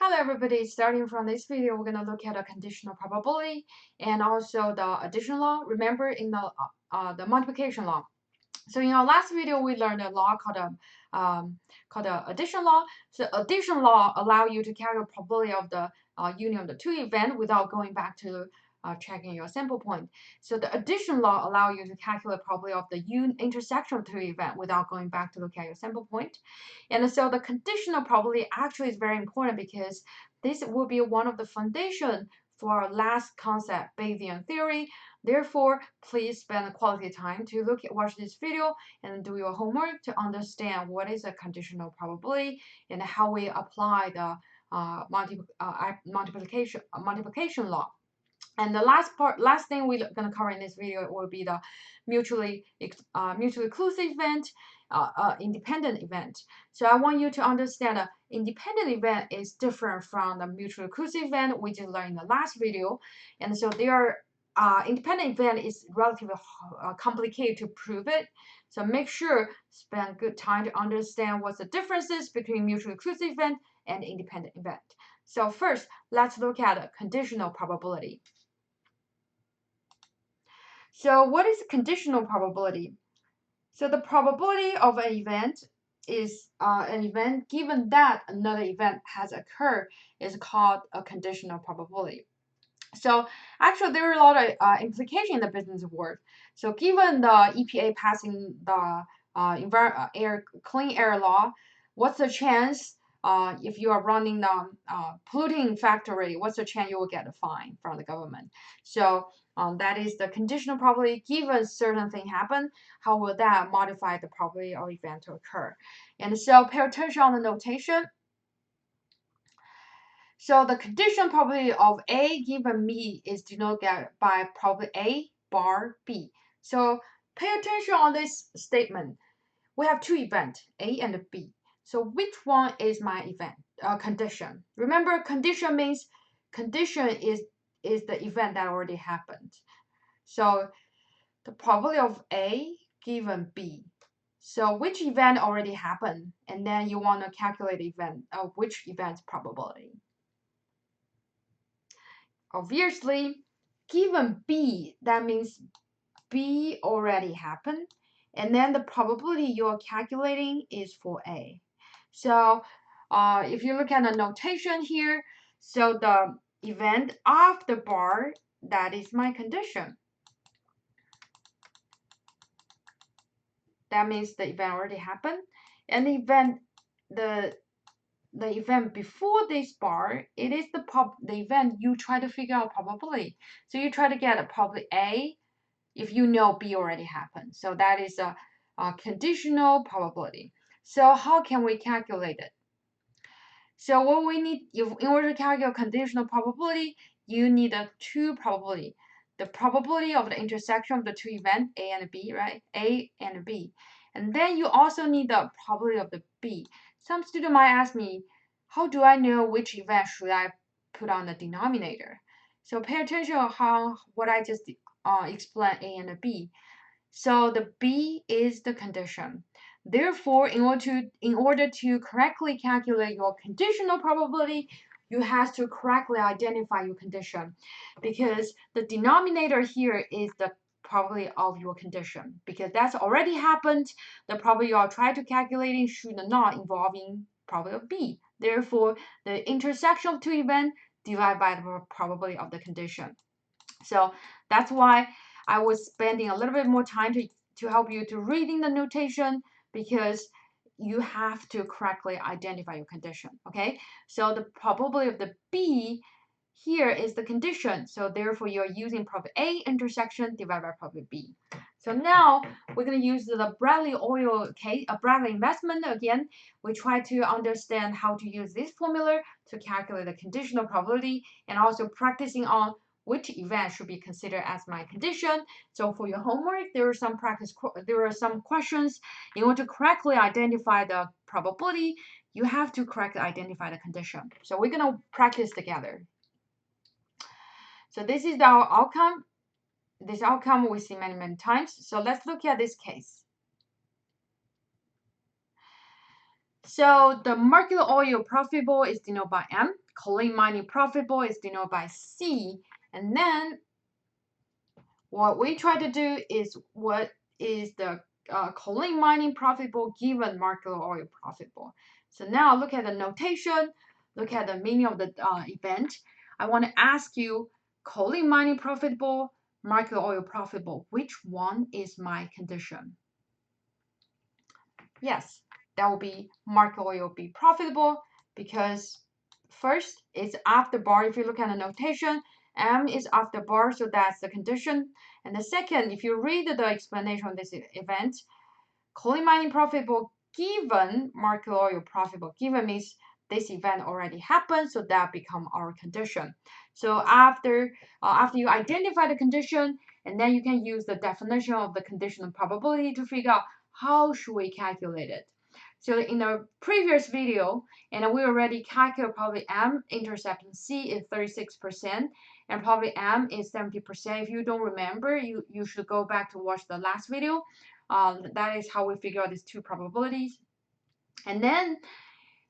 Hello everybody, starting from this video, we're going to look at a conditional probability and also the addition law. Remember in the multiplication law. So in our last video, we learned a law called the addition law. So addition law allow you to calculate probability of the union of the two events without going back to checking your sample point. So the addition law allow you to calculate probability of the intersection of two events without going back to look at your sample point. And so the conditional probability actually is very important because this will be one of the foundation for our last concept, Bayesian theory. Therefore, please spend quality time to watch this video and do your homework to understand what is a conditional probability and how we apply the multiplication law. And the last thing we're going to cover in this video will be the mutually exclusive event, independent event. So I want you to understand that independent event is different from the mutually exclusive event we just learned in the last video. And so independent event is relatively complicated to prove it. So make sure spend good time to understand what's the differences between mutually exclusive event and independent event. So first, let's look at a conditional probability. So what is conditional probability? So the probability of an event is an event given that another event has occurred is called a conditional probability. So actually there are a lot of implications in the business world. So given the EPA passing the clean air law, what's the chance if you are running the polluting factory, what's the chance you will get a fine from the government? So that is the conditional probability. Given certain thing happen, how will that modify the probability of event to occur? And so pay attention on the notation. So the conditional probability of A given B is denoted by probability A bar B. So pay attention on this statement. We have two events, A and B. So which one is my event condition? Remember, condition means condition is the event that already happened. So the probability of A given B. So which event already happened? And then you want to calculate the event of which event's probability. Obviously, given B, that means B already happened. And then the probability you're calculating is for A. So if you look at the notation here, so the event after bar, that is my condition. That means the event already happened. And the event before this bar, it is the event you try to figure out probability. So you try to get a probability A if you know B already happened. So that is a conditional probability. So how can we calculate it? So what we need, in order to calculate conditional probability, you need two probability. The probability of the intersection of the two events, A and B, right? A and B. And then you also need the probability of the B. Some student might ask me, how do I know which event should I put on the denominator? So pay attention on what I just explained A and B. So the B is the condition. Therefore, in order to correctly calculate your conditional probability, you have to correctly identify your condition, because the denominator here is the probability of your condition, because that's already happened. The probability you are trying to calculating should not involving probability of B. Therefore, the intersection of two events divided by the probability of the condition. So that's why I was spending a little bit more time to help you to reading the notation, because you have to correctly identify your condition, okay? So the probability of the B here is the condition. So therefore, you're using probability A intersection divided by probability B. So now we're going to use the Bradley oil case, Bradley investment again. We try to understand how to use this formula to calculate the conditional probability, and also practicing on which event should be considered as my condition. So for your homework, there are some questions. In order to correctly identify the probability, you have to correctly identify the condition. So we're going to practice together. So this is our outcome. This outcome we see many, many times. So let's look at this case. So the mercury oil profitable is denoted by M. coal mining profitable is denoted by C. And then what we try to do is what is the coal mining profitable given market oil profitable. So now look at the notation, look at the meaning of the event. I want to ask you, coal mining profitable, market oil profitable, which one is my condition? Yes, that will be market oil be profitable because first it's after bar. If you look at the notation, M is after bar, so that's the condition. And the second, if you read the explanation of this event, coal mining profitable given market oil profitable. Given means this event already happened, so that become our condition. So after you identify the condition, and then you can use the definition of the conditional probability to figure out how should we calculate it. So in the previous video, and we already calculated probably M intercept C is 36%, and probably M is 70%. If you don't remember, you should go back to watch the last video. That is how we figure out these two probabilities. And then,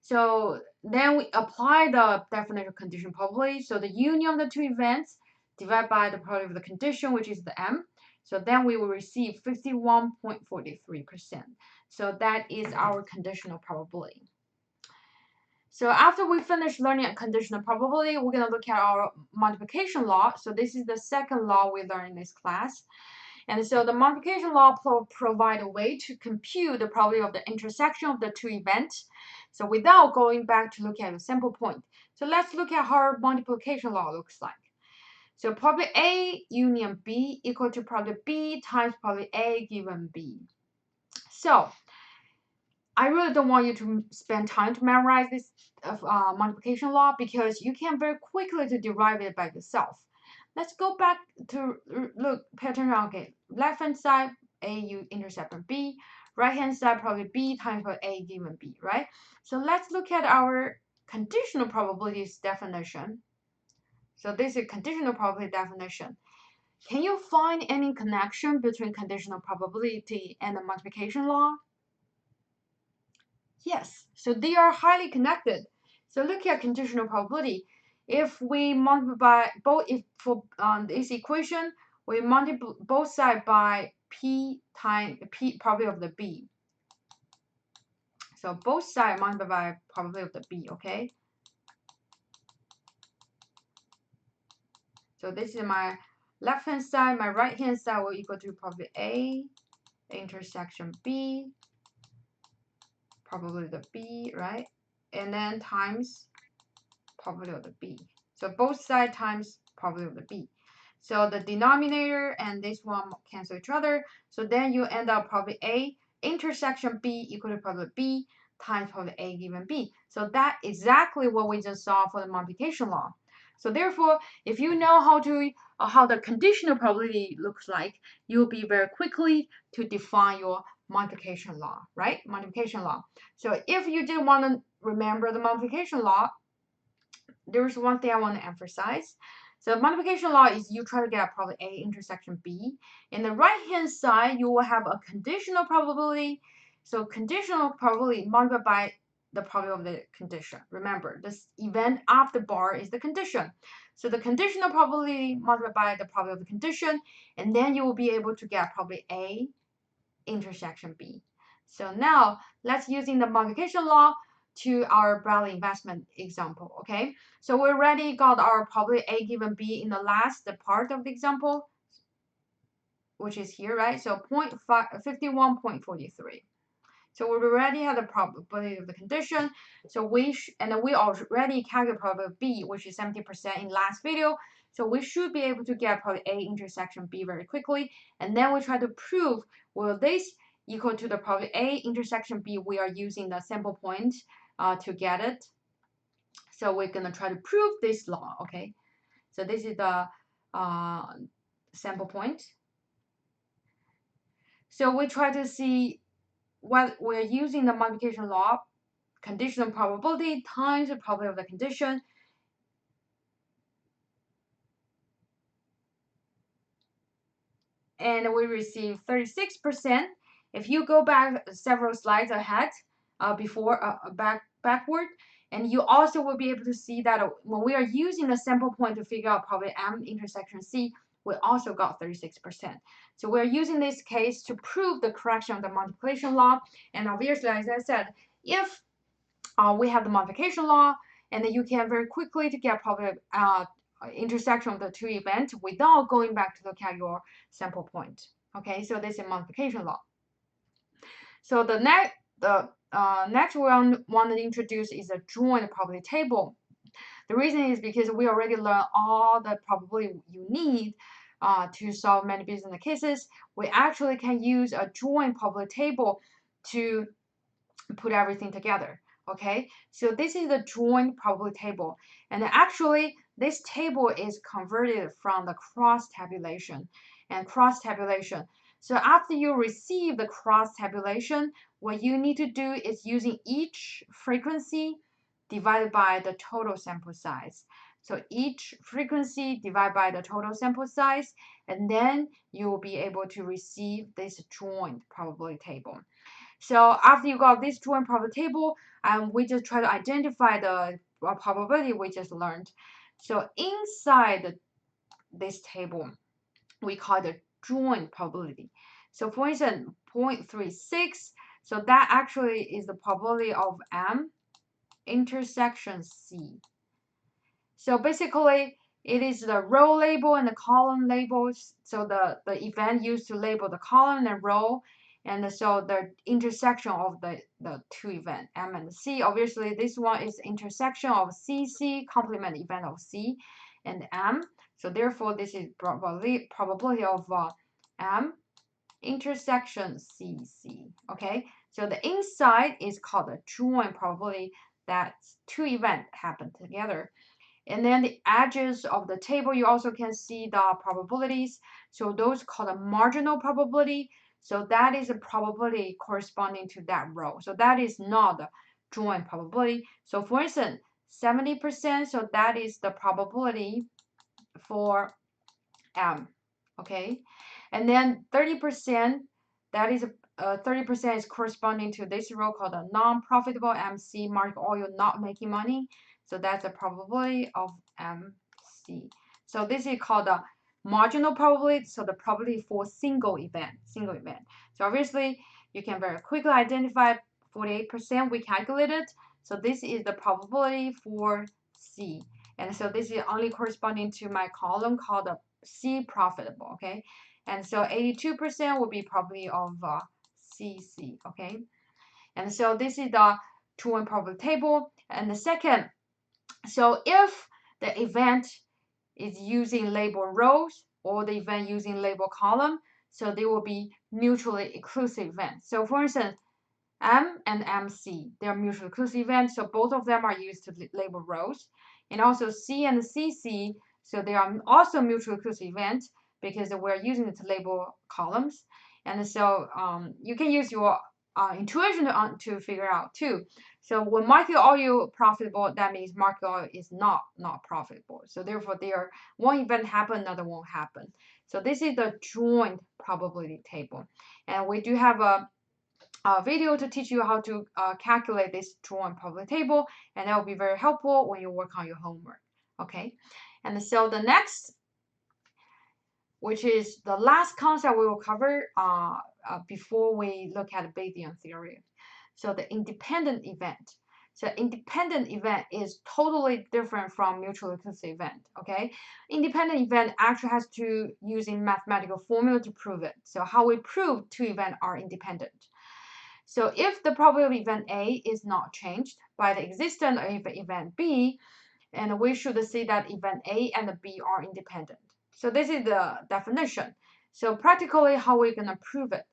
we apply the definition of condition probability. So the union of the two events divided by the probability of the condition, which is the M. So then we will receive 51.43%. So that is our conditional probability. So after we finish learning a conditional probability, we're going to look at our multiplication law. So this is the second law we learned in this class. And so the multiplication law provide a way to compute the probability of the intersection of the two events. So without going back to look at the sample point. So let's look at how multiplication law looks like. So probability A union B equal to probability B times probability A given B. So I really don't want you to spend time to memorize this multiplication law because you can very quickly to derive it by yourself. Let's go back to look, pay attention. Okay, left hand side A you intercept B, right hand side probably B times A given B, right? So let's look at our conditional probabilities definition. So this is conditional probability definition. Can you find any connection between conditional probability and the multiplication law? Yes, so they are highly connected. So look at conditional probability. If we multiply both, if for this equation, we multiply both sides by P times P probability of the B. So both sides multiplied by probability of the B, okay? So this is my left hand side, my right hand side will equal to probability A intersection B, probability of the B, right? And then times probability of the B. So both sides times probability of the B. So the denominator and this one cancel each other. So then you end up probability A intersection B equal to probability B times probability A given B. So that's exactly what we just saw for the multiplication law. So therefore, if you know how the conditional probability looks like, you'll be very quickly to define your multiplication law, right? Multiplication law. So if you didn't want to remember the multiplication law, there's one thing I want to emphasize. So multiplication law is you try to get probability A intersection B. In the right hand side, you will have a conditional probability. So conditional probability multiplied by the probability of the condition. Remember, this event after bar is the condition. So the conditional probability multiplied by the probability of the condition, and then you will be able to get probability A intersection B. So now let's using the multiplication law to our Bradley investment example, okay? So we already got our probability A given B in the last part of the example, which is here, right? So 51.43. So we already have the probability of the condition. So we already calculated probability B, which is 70% in last video. So we should be able to get probability A intersection B very quickly. And then we try to prove, will this equal to the probability A intersection B? We are using the sample point to get it. So we're going to try to prove this law, okay? So this is the sample point. So we try to see what we're using the multiplication law, conditional probability times the probability of the condition. And we receive 36%. If you go back several slides ahead, backward, And you also will be able to see that when we are using the sample point to figure out probably M intersection C, we also got 36%. So we're using this case to prove the correction of the multiplication law. And obviously, as I said, if we have the multiplication law, and then you can very quickly to get probably intersection of the two events without going back to look at your sample point. Okay, so this is multiplication law. So the next one want to introduce is a joint probability table. The reason is because we already learned all the probability you need to solve many business cases. We actually can use a joint probability table to put everything together. Okay, so this is the joint probability table, and actually this table is converted from the cross tabulation. So after you receive the cross tabulation, what you need to do is using each frequency divided by the total sample size. So each frequency divided by the total sample size, and then you will be able to receive this joint probability table. So after you got this joint probability table, we just try to identify the probability we just learned. So inside this table, we call the joint probability. So for instance, 0.36, so that actually is the probability of M intersection C. So basically, it is the row label and the column labels. So the event used to label the column and row, and so the intersection of the two events, M and C. Obviously, this one is intersection of CC, complement event of C and M. So therefore, this is probability of M intersection CC. Okay, so the inside is called the joint probability that two events happen together. And then the edges of the table, you also can see the probabilities. So those called a marginal probability. So that is a probability corresponding to that row. So that is not the joint probability. So for instance, 70%, so that is the probability for M. Okay. And then 30%, that is 30% is corresponding to this row called a non-profitable MC, mark oil, not making money. So that's the probability of MC. So this is called the marginal probability. So the probability for single event. So obviously you can very quickly identify 48% we calculated. So this is the probability for C. And so this is only corresponding to my column called the C profitable. Okay. And so 82% will be probability of CC. Okay. And so this is the joint probability table. And the second, so if the event is using label rows or the event using label column, so they will be mutually exclusive events. So for instance, M and MC, they are mutually exclusive events, so both of them are used to label rows. And also C and CC, so they are also mutually exclusive events because we're using it to label columns. And so you can use your intuition to figure out too. So when market oil profitable, that means market oil is not profitable. So therefore, one event happen, another won't happen. So this is the joint probability table, and we do have a video to teach you how to calculate this joint probability table, and that will be very helpful when you work on your homework. Okay, and so the next, which is the last concept we will cover before we look at Bayesian theory. So the independent event. So independent event is totally different from mutually exclusive event. Okay, independent event actually has to using mathematical formula to prove it. So how we prove two events are independent. So if the probability of event A is not changed by the existence of event B, and we should see that event A and B are independent. So this is the definition. So practically how we're going to prove it.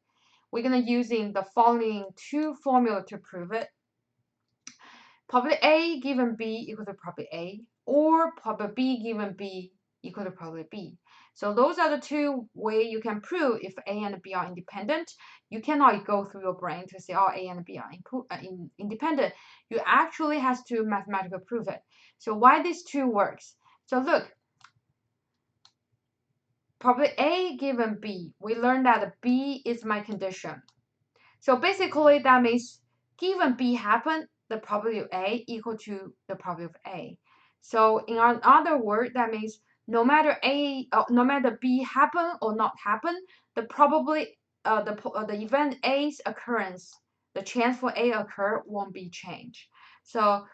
We're going to using the following two formula to prove it. Probability A given B equal to probability A, or probability B given B equal to probability B. So those are the two ways you can prove if A and B are independent. You cannot go through your brain to say, oh, A and B are independent. You actually have to mathematically prove it. So why these two works? So look, probability A given B, we learned that B is my condition. So basically that means given B happen, the probability of A equal to the probability of A. So in other words, that means no matter no matter B happen or not happen, the probability the event A's occurrence, the chance for A occur won't be changed. So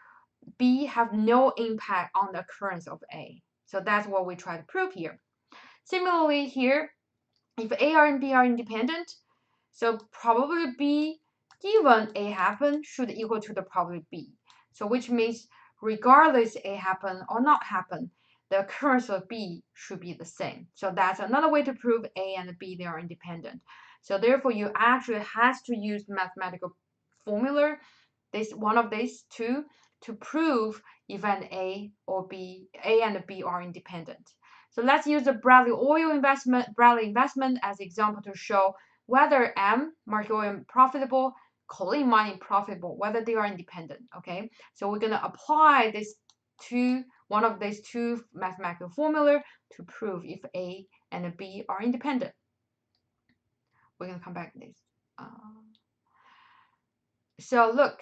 B have no impact on the occurrence of A. So that's what we try to prove here. Similarly here, if A and B are independent, so probability B given A happen should equal to the probability B. So which means regardless A happen or not happen, the occurrence of B should be the same. So that's another way to prove A and B they are independent. So therefore you actually has to use mathematical formula, one of these two, to prove event A or B, A and B are independent. So let's use the Bradley investment as example to show whether market oil profitable, coal mining profitable, whether they are independent. Okay, so we're gonna apply one of these two mathematical formula to prove if A and B are independent. We're gonna come back to this. So look,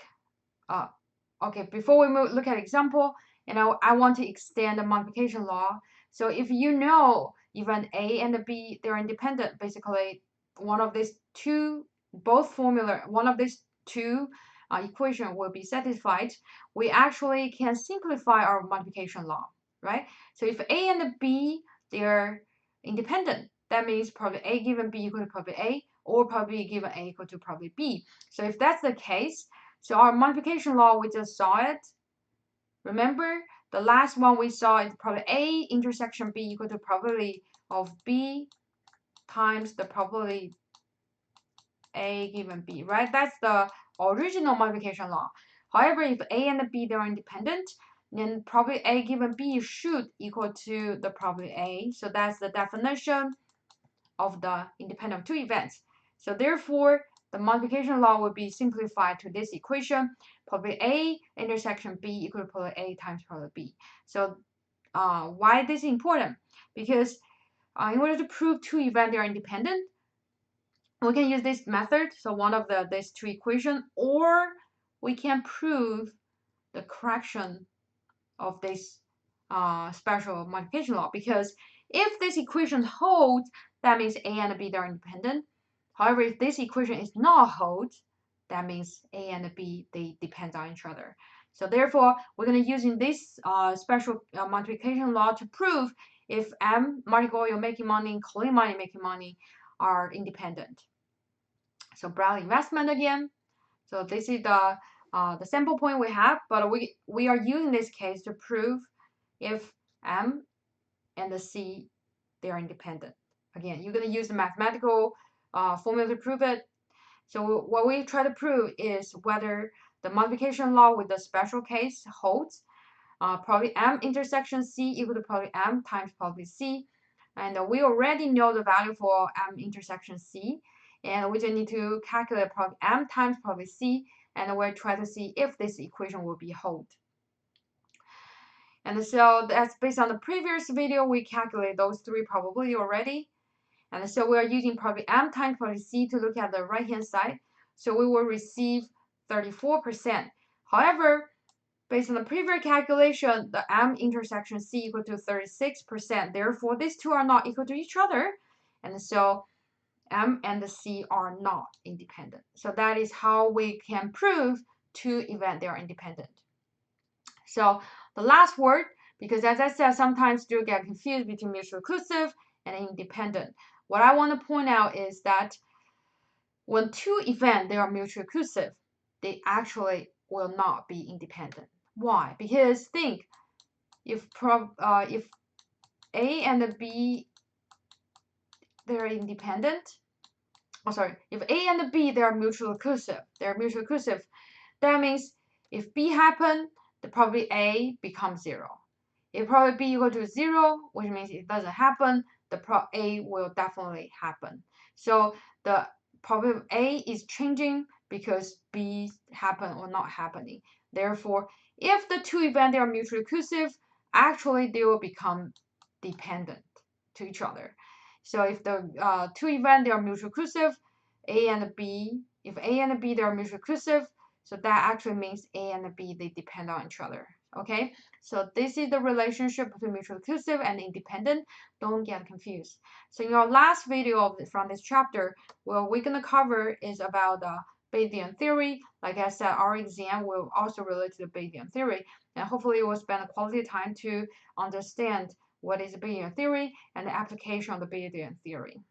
okay, before we look at example, I want to extend the multiplication law. So if you know even A and B, they're independent, basically one of these two, one of these two equation will be satisfied, we actually can simplify our multiplication law, right? So if A and B, they're independent, that means probably A given B equal to probably A, or probably given A equal to probably B. So if that's the case, so our multiplication law, we just saw it. Remember, the last one we saw is probably A intersection B equal to probability of B times the probability A given B, right? That's the original multiplication law. However, if A and B, they are independent, then probability A given B should equal to the probability A. So that's the definition of the independent of two events. So therefore, the multiplication law will be simplified to this equation, probability A intersection B equal to probability A times probability B. So why this is important? Because in order to prove two events are independent, we can use this method, so one of these two equations, or we can prove the correction of this special multiplication law. Because if this equation holds, that means A and B are independent. However, if this equation is not hold, that means A and B, they depend on each other. So therefore, we're going to using this special multiplication law to prove if market oil making money, coal mining making money are independent. So Bradley investment again. So this is the sample point we have, but we are using this case to prove if M and the C, they are independent. Again, you're going to use the mathematical formula to prove it. So what we try to prove is whether the multiplication law with the special case holds. Probably M intersection C equal to probably M times probably C. And we already know the value for M intersection C. And we just need to calculate probably M times probably C. And we'll try to see if this equation will be hold. And so that's based on the previous video, we calculate those three probability already. And so we are using probably M times probably C to look at the right hand side. So we will receive 34%. However, based on the previous calculation, the M intersection C equal to 36%. Therefore, these two are not equal to each other. And so M and the C are not independent. So that is how we can prove two events they are independent. So the last word, because as I said, sometimes you get confused between mutually exclusive and independent. What I want to point out is that when two events they are mutually exclusive, they actually will not be independent. Why? Because think, if A and B they're independent, if A and B they are mutually exclusive, that means if B happen, the probability A becomes 0. If probability B equal to 0, which means it doesn't happen, the A will definitely happen. So the probability A is changing because B happen or not happening. Therefore, if the two events are mutually exclusive, actually they will become dependent to each other. So if the two events they are mutually exclusive, A and B, if A and B they are mutually exclusive, So that actually means A and B, they depend on each other. Okay, so this is the relationship between mutually exclusive and independent. Don't get confused. So in our last video from this chapter, what we're going to cover is about the Bayesian theory. Like I said, our exam will also relate to the Bayesian theory. And hopefully you will spend a quality time to understand what is Bayesian theory and the application of the Bayesian theory.